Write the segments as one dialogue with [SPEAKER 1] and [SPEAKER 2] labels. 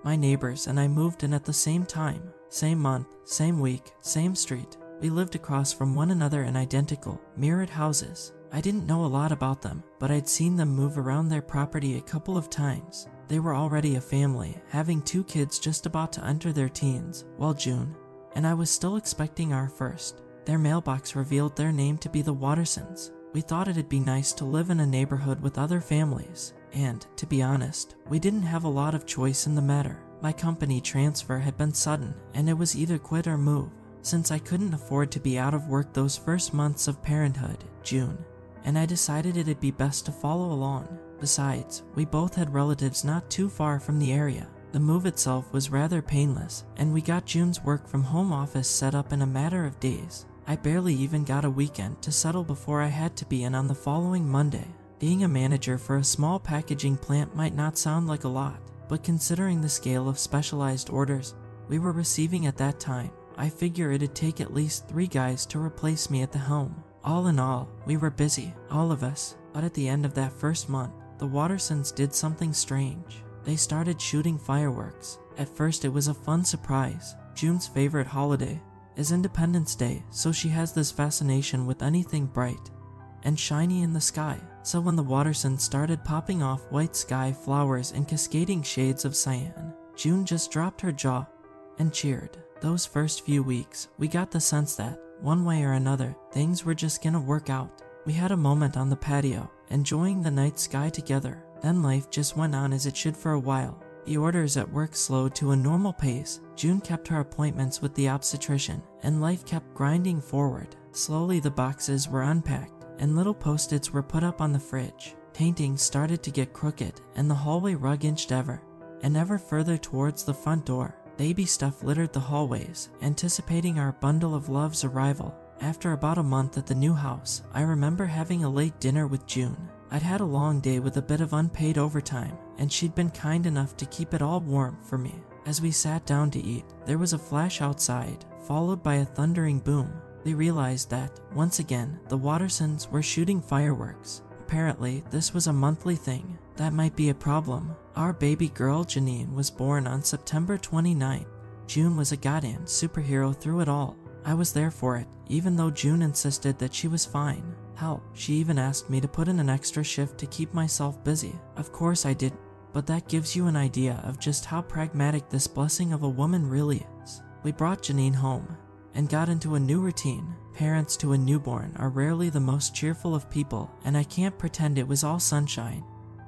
[SPEAKER 1] My neighbors and I moved in at the same time, same month, same week, same street. We lived across from one another in identical, mirrored houses. I didn't know a lot about them, but I'd seen them move around their property a couple of times. They were already a family, having 2 kids just about to enter their teens, while June and I was still expecting our first. Their mailbox revealed their name to be the Wattersons. We thought it'd be nice to live in a neighborhood with other families, and, to be honest, we didn't have a lot of choice in the matter. My company transfer had been sudden, and it was either quit or move. Since I couldn't afford to be out of work those first months of parenthood, June and I decided it'd be best to follow along. Besides, we both had relatives not too far from the area. The move itself was rather painless, and we got June's work from home office set up in a matter of days. I barely even got a weekend to settle before I had to be in on the following Monday. Being a manager for a small packaging plant might not sound like a lot, but considering the scale of specialized orders we were receiving at that time, I figure it'd take at least 3 guys to replace me at the helm. All in all, we were busy, all of us, but at the end of that first month, the Wattersons did something strange. They started shooting fireworks. At first it was a fun surprise. June's favorite holiday is Independence Day, so she has this fascination with anything bright and shiny in the sky. So when the Wattersons started popping off white sky flowers and cascading shades of cyan, June just dropped her jaw and cheered. Those first few weeks, we got the sense that, one way or another, things were just gonna work out. We had a moment on the patio, enjoying the night sky together. Then life just went on as it should for a while. The orders at work slowed to a normal pace. June kept her appointments with the obstetrician, and life kept grinding forward. Slowly the boxes were unpacked, and little post-its were put up on the fridge. Paintings started to get crooked, and the hallway rug inched ever further towards the front door. Baby stuff littered the hallways, anticipating our bundle of love's arrival. After about a month at the new house, I remember having a late dinner with June. I'd had a long day with a bit of unpaid overtime, and she'd been kind enough to keep it all warm for me. As we sat down to eat, there was a flash outside, followed by a thundering boom. We realized that, once again, the Wattersons were shooting fireworks. Apparently, this was a monthly thing. That might be a problem. Our baby girl Janine was born on September 29th. June was a goddamn superhero through it all. I was there for it, even though June insisted that she was fine. Hell, she even asked me to put in an extra shift to keep myself busy. Of course I did, but that gives you an idea of just how pragmatic this blessing of a woman really is. We brought Janine home and got into a new routine. Parents to a newborn are rarely the most cheerful of people, and I can't pretend it was all sunshine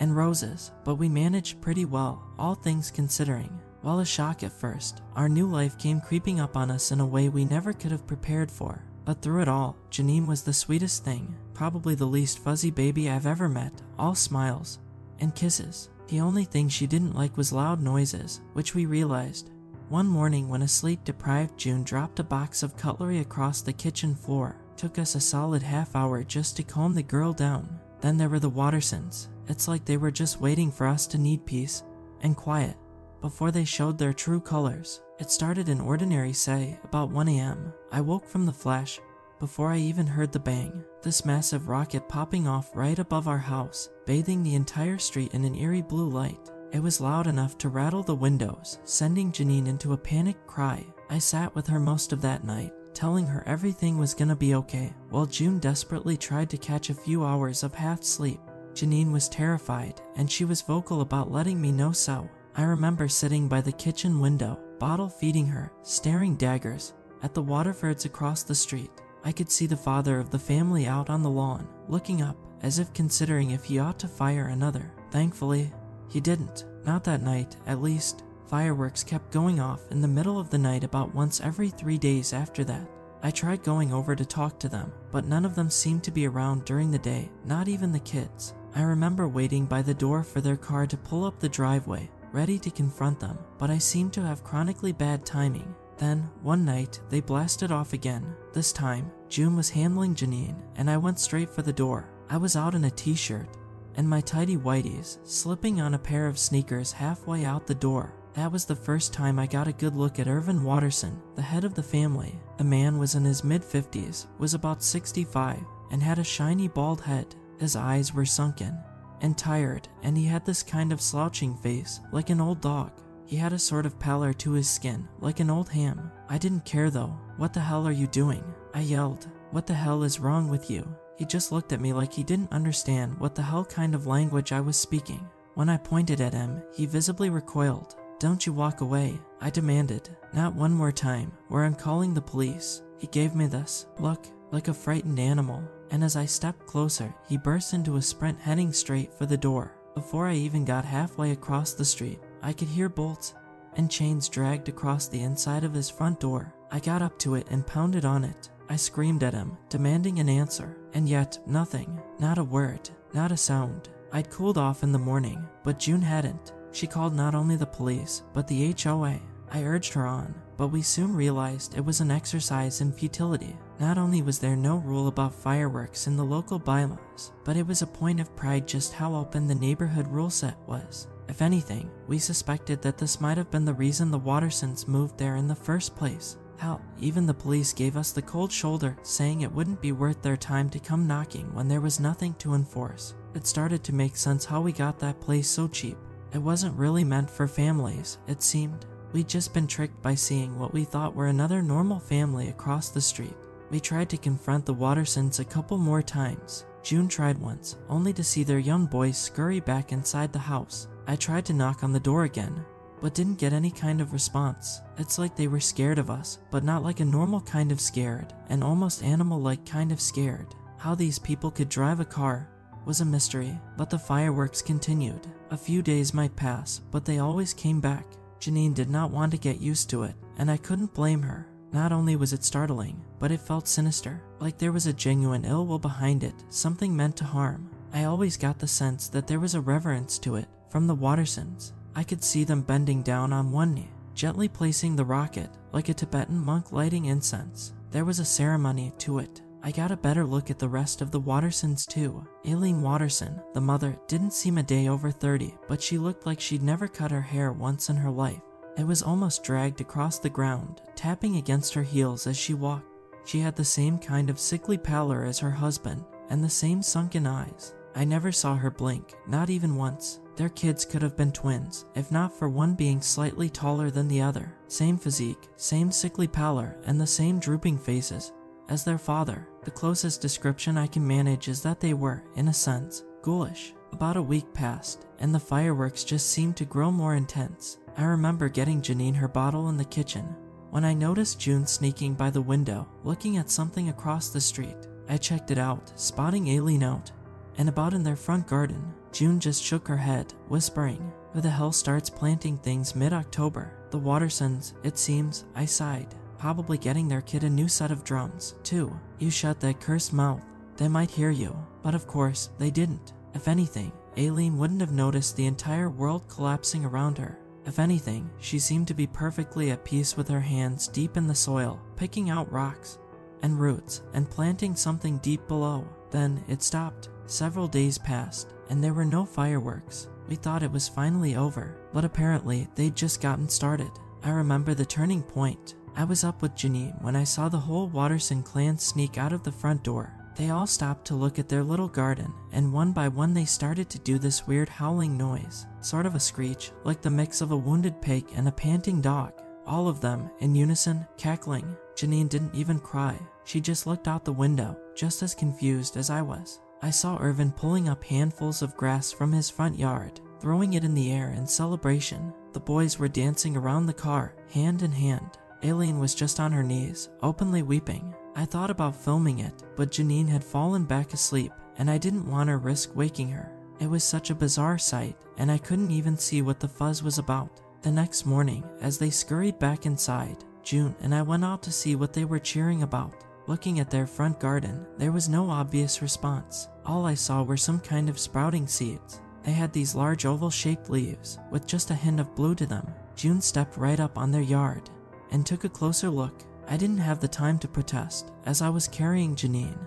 [SPEAKER 1] and roses, but we managed pretty well, all things considering. While a shock at first, our new life came creeping up on us in a way we never could have prepared for. But through it all, Janine was the sweetest thing, probably the least fuzzy baby I've ever met, all smiles and kisses. The only thing she didn't like was loud noises, which we realized one morning when a sleep-deprived June dropped a box of cutlery across the kitchen floor. Took us a solid half hour just to calm the girl down. Then there were the Wattersons. It's like they were just waiting for us to need peace and quiet before they showed their true colors. It started an ordinary say about 1 a.m. I woke from the flash before I even heard the bang. This massive rocket popping off right above our house, bathing the entire street in an eerie blue light. It was loud enough to rattle the windows, sending Janine into a panicked cry. I sat with her most of that night, telling her everything was gonna be okay, while June desperately tried to catch a few hours of half sleep. Janine was terrified, and she was vocal about letting me know so. I remember sitting by the kitchen window, bottle feeding her, staring daggers at the Waterfords across the street. I could see the father of the family out on the lawn, looking up, as if considering if he ought to fire another. Thankfully, he didn't. Not that night, at least. Fireworks kept going off in the middle of the night about once every 3 days after that. I tried going over to talk to them, but none of them seemed to be around during the day, not even the kids. I remember waiting by the door for their car to pull up the driveway, ready to confront them, but I seemed to have chronically bad timing. Then, one night, they blasted off again. This time, June was handling Janine, and I went straight for the door. I was out in a t-shirt and my tidy whities, slipping on a pair of sneakers halfway out the door. That was the first time I got a good look at Irvin Watterson, the head of the family. The man was in his mid-50s, was about 65, and had a shiny bald head. His eyes were sunken and tired, and he had this kind of slouching face, like an old dog. He had a sort of pallor to his skin, like an old ham. I didn't care though. "What the hell are you doing?" I yelled. "What the hell is wrong with you?" He just looked at me like he didn't understand what the hell kind of language I was speaking. When I pointed at him, he visibly recoiled. "Don't you walk away," I demanded. "Not one more time, or I'm calling the police." He gave me this look, like a frightened animal, and as I stepped closer, he burst into a sprint heading straight for the door. Before I even got halfway across the street, I could hear bolts and chains dragged across the inside of his front door. I got up to it and pounded on it. I screamed at him, demanding an answer, and yet nothing, not a word, not a sound. I'd cooled off in the morning, but June hadn't. She called not only the police, but the HOA. I urged her on, but we soon realized it was an exercise in futility. Not only was there no rule about fireworks in the local bylaws, but it was a point of pride just how open the neighborhood rule set was. If anything, we suspected that this might have been the reason the Wattersons moved there in the first place. Hell, even the police gave us the cold shoulder, saying it wouldn't be worth their time to come knocking when there was nothing to enforce. It started to make sense how we got that place so cheap. It wasn't really meant for families, it seemed. We'd just been tricked by seeing what we thought were another normal family across the street. We tried to confront the Wattersons a couple more times. June tried once, only to see their young boys scurry back inside the house. I tried to knock on the door again, but didn't get any kind of response. It's like they were scared of us, but not like a normal kind of scared, an almost animal-like kind of scared. How these people could drive a car was a mystery, but the fireworks continued. A few days might pass, but they always came back. Janine did not want to get used to it, and I couldn't blame her. Not only was it startling, but it felt sinister, like there was a genuine ill will behind it, something meant to harm. I always got the sense that there was a reverence to it from the Wattersons. I could see them bending down on one knee, gently placing the rocket, like a Tibetan monk lighting incense. There was a ceremony to it. I got a better look at the rest of the Wattersons too. Aileen Watterson, the mother, didn't seem a day over 30, but she looked like she'd never cut her hair once in her life. It was almost dragged across the ground, tapping against her heels as she walked. She had the same kind of sickly pallor as her husband, and the same sunken eyes. I never saw her blink, not even once. Their kids could have been twins, if not for one being slightly taller than the other. Same physique, same sickly pallor, and the same drooping faces as their father. The closest description I can manage is that they were, in a sense, ghoulish. About a week passed, and the fireworks just seemed to grow more intense. I remember getting Janine her bottle in the kitchen when I noticed June sneaking by the window, looking at something across the street. I checked it out, spotting Aileen out and about in their front garden. June just shook her head, whispering, "Who the hell starts planting things mid-October?" The Wattersons, it seems, I sighed. Probably getting their kid a new set of drums, too. "You shut that cursed mouth. They might hear you." But of course, they didn't. If anything, Aileen wouldn't have noticed the entire world collapsing around her. If anything, she seemed to be perfectly at peace with her hands deep in the soil, picking out rocks and roots and planting something deep below. Then it stopped. Several days passed, and there were no fireworks. We thought it was finally over, but apparently they'd just gotten started. I remember the turning point. I was up with Janine when I saw the whole Watterson clan sneak out of the front door. They all stopped to look at their little garden, and one by one they started to do this weird howling noise, sort of a screech, like the mix of a wounded pig and a panting dog. All of them, in unison, cackling. Janine didn't even cry. She just looked out the window, just as confused as I was. I saw Irvin pulling up handfuls of grass from his front yard, throwing it in the air in celebration. The boys were dancing around the car, hand in hand. Aileen was just on her knees, openly weeping. I thought about filming it, but Janine had fallen back asleep, and I didn't want to risk waking her. It was such a bizarre sight, and I couldn't even see what the fuzz was about. The next morning, as they scurried back inside, June and I went out to see what they were cheering about. Looking at their front garden, there was no obvious response. All I saw were some kind of sprouting seeds. They had these large oval-shaped leaves, with just a hint of blue to them. June stepped right up on their yard and took a closer look. I didn't have the time to protest, as I was carrying Janine,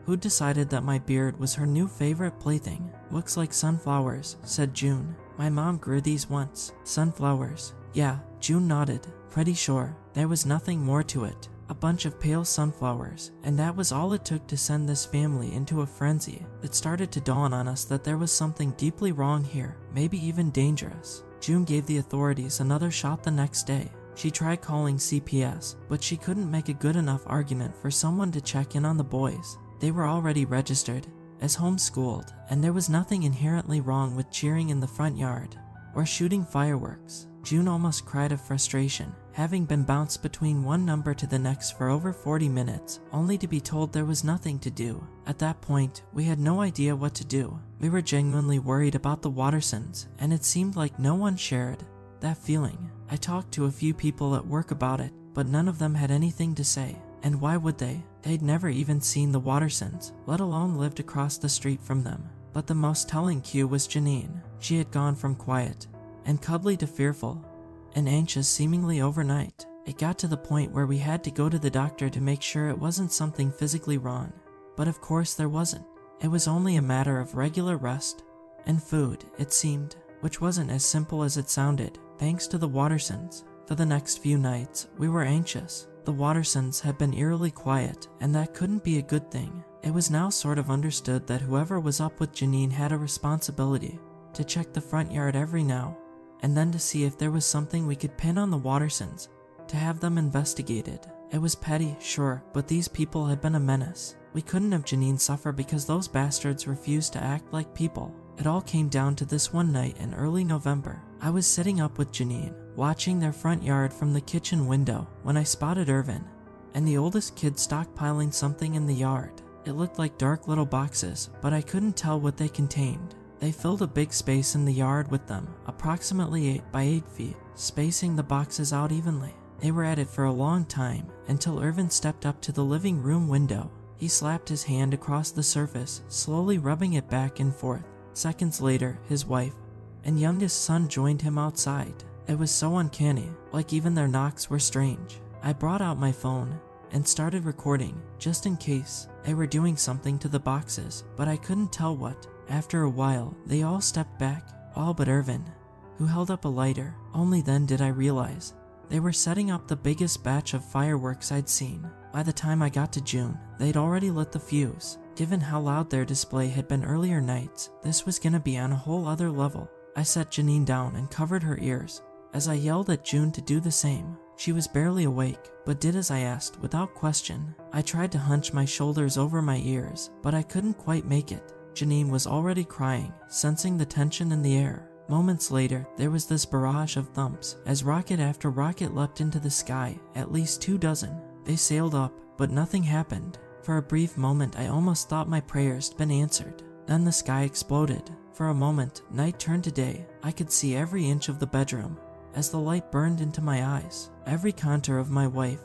[SPEAKER 1] who decided that my beard was her new favorite plaything. "Looks like sunflowers," said June. "My mom grew these once." "Sunflowers?" "Yeah," June nodded. "Pretty sure. There was nothing more to it. A bunch of pale sunflowers, and that was all it took to send this family into a frenzy. It started to dawn on us that there was something deeply wrong here, maybe even dangerous. June gave the authorities another shot the next day. She tried calling CPS, but she couldn't make a good enough argument for someone to check in on the boys. They were already registered as homeschooled, and there was nothing inherently wrong with cheering in the front yard or shooting fireworks. June almost cried of frustration, having been bounced between one number to the next for over 40 minutes, only to be told there was nothing to do. At that point, we had no idea what to do. We were genuinely worried about the Wattersons, and it seemed like no one shared that feeling. I talked to a few people at work about it, but none of them had anything to say. And why would they? They'd never even seen the Wattersons, let alone lived across the street from them. But the most telling cue was Janine. She had gone from quiet and cuddly to fearful and anxious seemingly overnight. It got to the point where we had to go to the doctor to make sure it wasn't something physically wrong. But of course there wasn't. It was only a matter of regular rest and food, it seemed, which wasn't as simple as it sounded, thanks to the Wattersons. For the next few nights, we were anxious. The Wattersons had been eerily quiet, and that couldn't be a good thing. It was now sort of understood that whoever was up with Janine had a responsibility to check the front yard every now and then to see if there was something we could pin on the Wattersons to have them investigated. It was petty, sure, but these people had been a menace. We couldn't have Janine suffer because those bastards refused to act like people. It all came down to this one night in early November. I was sitting up with Janine, watching their front yard from the kitchen window, when I spotted Irvin and the oldest kid stockpiling something in the yard. It looked like dark little boxes, but I couldn't tell what they contained. They filled a big space in the yard with them, approximately 8 by 8 feet, spacing the boxes out evenly. They were at it for a long time, until Irvin stepped up to the living room window. He slapped his hand across the surface, slowly rubbing it back and forth. Seconds later, his wife and youngest son joined him outside. It was so uncanny, like even their knocks were strange. I brought out my phone and started recording, just in case they were doing something to the boxes, but I couldn't tell what. After a while, they all stepped back, all but Irvin, who held up a lighter. Only then did I realize they were setting up the biggest batch of fireworks I'd seen. By the time I got to June, they'd already lit the fuse. Given how loud their display had been earlier nights, this was gonna be on a whole other level. I set Janine down and covered her ears as I yelled at June to do the same. She was barely awake, but did as I asked without question. I tried to hunch my shoulders over my ears, but I couldn't quite make it. Janine was already crying, sensing the tension in the air. Moments later, there was this barrage of thumps as rocket after rocket leapt into the sky, at least 2 dozen. They sailed up, but nothing happened. For a brief moment, I almost thought my prayers had been answered. Then the sky exploded. For a moment, night turned to day. I could see every inch of the bedroom as the light burned into my eyes. Every contour of my wife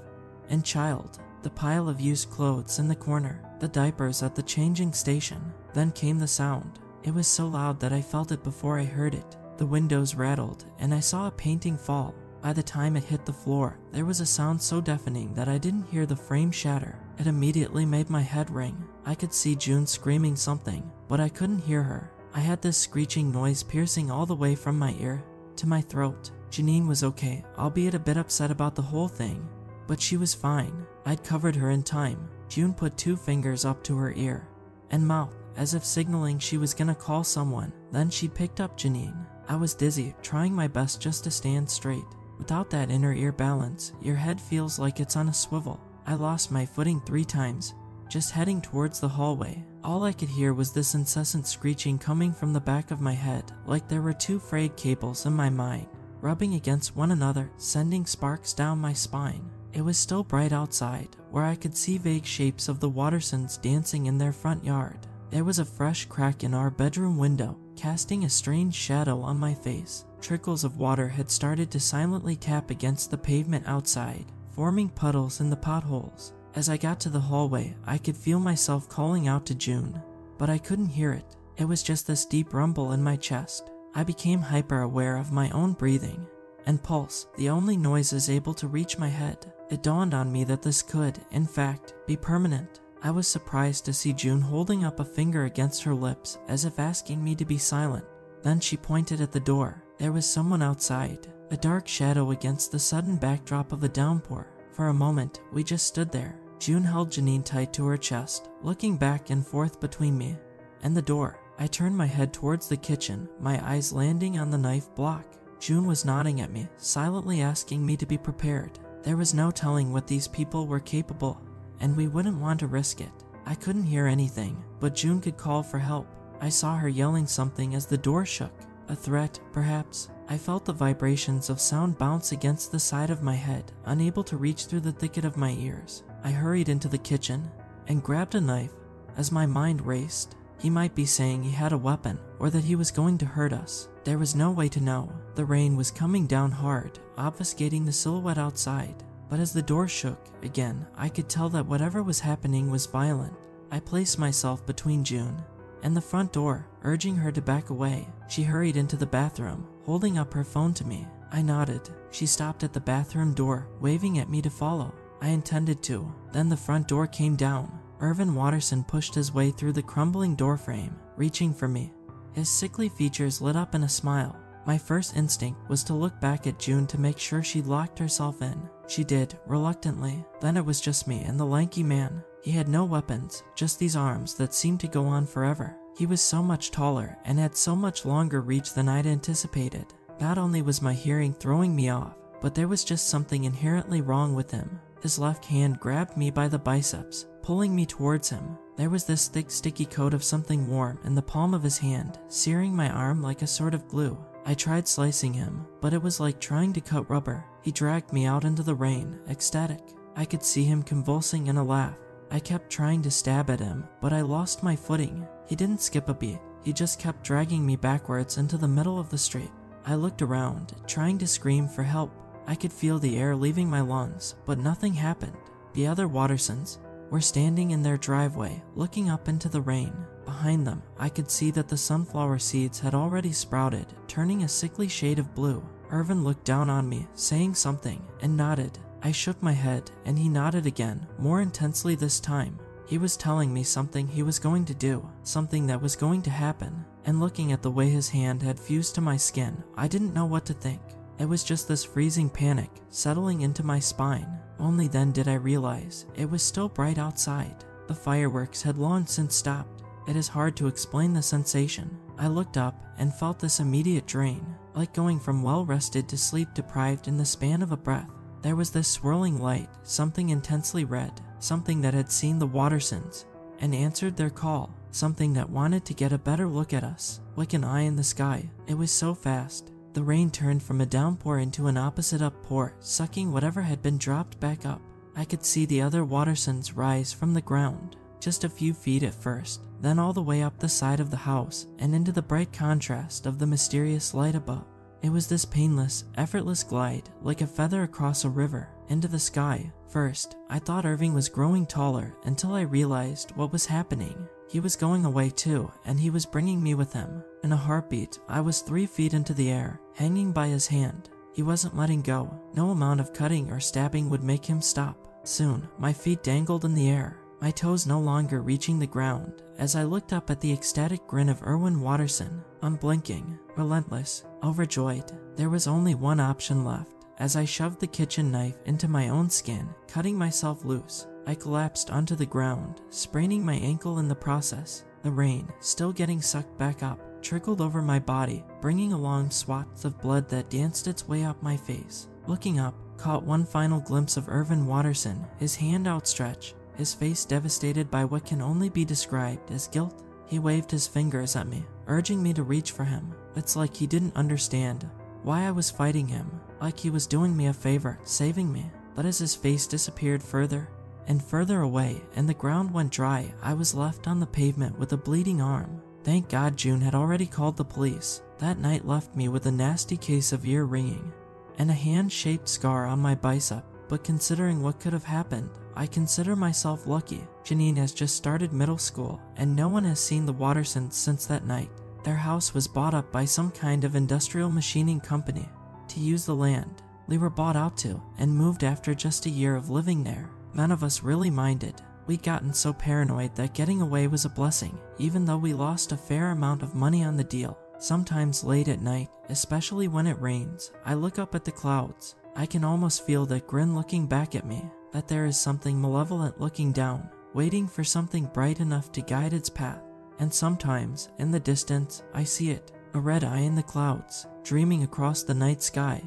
[SPEAKER 1] and child, the pile of used clothes in the corner, the diapers at the changing station. Then came the sound. It was so loud that I felt it before I heard it. The windows rattled, and I saw a painting fall. By the time it hit the floor, there was a sound so deafening that I didn't hear the frame shatter. It immediately made my head ring. I could see June screaming something, but I couldn't hear her. I had this screeching noise piercing all the way from my ear to my throat. Janine was okay, albeit a bit upset about the whole thing, but she was fine. I'd covered her in time. June put 2 fingers up to her ear and mouth, as if signaling she was gonna call someone. Then she picked up Janine. I was dizzy, trying my best just to stand straight. Without that inner ear balance, your head feels like it's on a swivel. I lost my footing 3 times, just heading towards the hallway. All I could hear was this incessant screeching coming from the back of my head, like there were 2 frayed cables in my mind, rubbing against one another, sending sparks down my spine. It was still bright outside, where I could see vague shapes of the Wattersons dancing in their front yard. There was a fresh crack in our bedroom window, casting a strange shadow on my face. Trickles of water had started to silently tap against the pavement outside, forming puddles in the potholes. As I got to the hallway, I could feel myself calling out to June, but I couldn't hear it. It was just this deep rumble in my chest. I became hyper-aware of my own breathing and pulse, the only noises able to reach my head. It dawned on me that this could, in fact, be permanent. I was surprised to see June holding up a finger against her lips, as if asking me to be silent. Then she pointed at the door. There was someone outside, a dark shadow against the sudden backdrop of the downpour. For a moment, we just stood there. June held Janine tight to her chest, looking back and forth between me and the door. I turned my head towards the kitchen, my eyes landing on the knife block. June was nodding at me, silently asking me to be prepared. There was no telling what these people were capable, and we wouldn't want to risk it. I couldn't hear anything, but June could call for help. I saw her yelling something as the door shook. A threat, perhaps. I felt the vibrations of sound bounce against the side of my head, unable to reach through the thicket of my ears. I hurried into the kitchen and grabbed a knife as my mind raced. He might be saying he had a weapon or that he was going to hurt us. There was no way to know. The rain was coming down hard, obfuscating the silhouette outside. But as the door shook again, I could tell that whatever was happening was violent. I placed myself between June and the front door, urging her to back away. She hurried into the bathroom, holding up her phone to me. I nodded. She stopped at the bathroom door, waving at me to follow. I intended to. Then the front door came down. Irvin Watterson pushed his way through the crumbling doorframe, reaching for me. His sickly features lit up in a smile. My first instinct was to look back at June to make sure she'd locked herself in. She did, reluctantly. Then it was just me and the lanky man. He had no weapons, just these arms that seemed to go on forever. He was so much taller and had so much longer reach than I'd anticipated. Not only was my hearing throwing me off, but there was just something inherently wrong with him. His left hand grabbed me by the biceps, pulling me towards him. There was this thick, sticky coat of something warm in the palm of his hand, searing my arm like a sort of glue. I tried slicing him, but it was like trying to cut rubber. He dragged me out into the rain, ecstatic. I could see him convulsing in a laugh. I kept trying to stab at him, but I lost my footing. He didn't skip a beat. He just kept dragging me backwards into the middle of the street. I looked around, trying to scream for help. I could feel the air leaving my lungs, but nothing happened. The other Wattersons were standing in their driveway, looking up into the rain. Behind them, I could see that the sunflower seeds had already sprouted, turning a sickly shade of blue. Irvin looked down on me, saying something, and nodded. I shook my head, and he nodded again, more intensely this time. He was telling me something he was going to do, something that was going to happen. And looking at the way his hand had fused to my skin, I didn't know what to think. It was just this freezing panic settling into my spine. Only then did I realize it was still bright outside. The fireworks had long since stopped. It is hard to explain the sensation. I looked up and felt this immediate drain, like going from well-rested to sleep-deprived in the span of a breath. There was this swirling light, something intensely red, something that had seen the Wattersons and answered their call, something that wanted to get a better look at us, like an eye in the sky. It was so fast. The rain turned from a downpour into an opposite uppour, sucking whatever had been dropped back up. I could see the other Wattersons rise from the ground, just a few feet at first, then all the way up the side of the house and into the bright contrast of the mysterious light above. It was this painless, effortless glide, like a feather across a river, into the sky. First, I thought Irving was growing taller until I realized what was happening. He was going away too, and he was bringing me with him. In a heartbeat, I was 3 feet into the air, hanging by his hand. He wasn't letting go. No amount of cutting or stabbing would make him stop. Soon, my feet dangled in the air, my toes no longer reaching the ground, as I looked up at the ecstatic grin of Irwin Watterson, unblinking, relentless, overjoyed. There was only one option left. As I shoved the kitchen knife into my own skin, cutting myself loose, I collapsed onto the ground, spraining my ankle in the process. The rain, still getting sucked back up, trickled over my body, bringing along swaths of blood that danced its way up my face. Looking up, caught one final glimpse of Irvin Watterson, his hand outstretched, his face devastated by what can only be described as guilt. He waved his fingers at me, urging me to reach for him. It's like he didn't understand why I was fighting him, like he was doing me a favor, saving me. But as his face disappeared further and further away and the ground went dry, I was left on the pavement with a bleeding arm. Thank God June had already called the police. That night left me with a nasty case of ear ringing and a hand-shaped scar on my bicep. But considering what could have happened, I consider myself lucky. Janine has just started middle school, and no one has seen the Wattersons since that night. Their house was bought up by some kind of industrial machining company to use the land we were bought out to, and moved after just a year of living there. None of us really minded. We'd gotten so paranoid that getting away was a blessing, even though we lost a fair amount of money on the deal. Sometimes late at night, especially when it rains, I look up at the clouds. I can almost feel that grin looking back at me, that there is something malevolent looking down, waiting for something bright enough to guide its path. And sometimes, in the distance, I see it, a red eye in the clouds, dreaming across the night sky.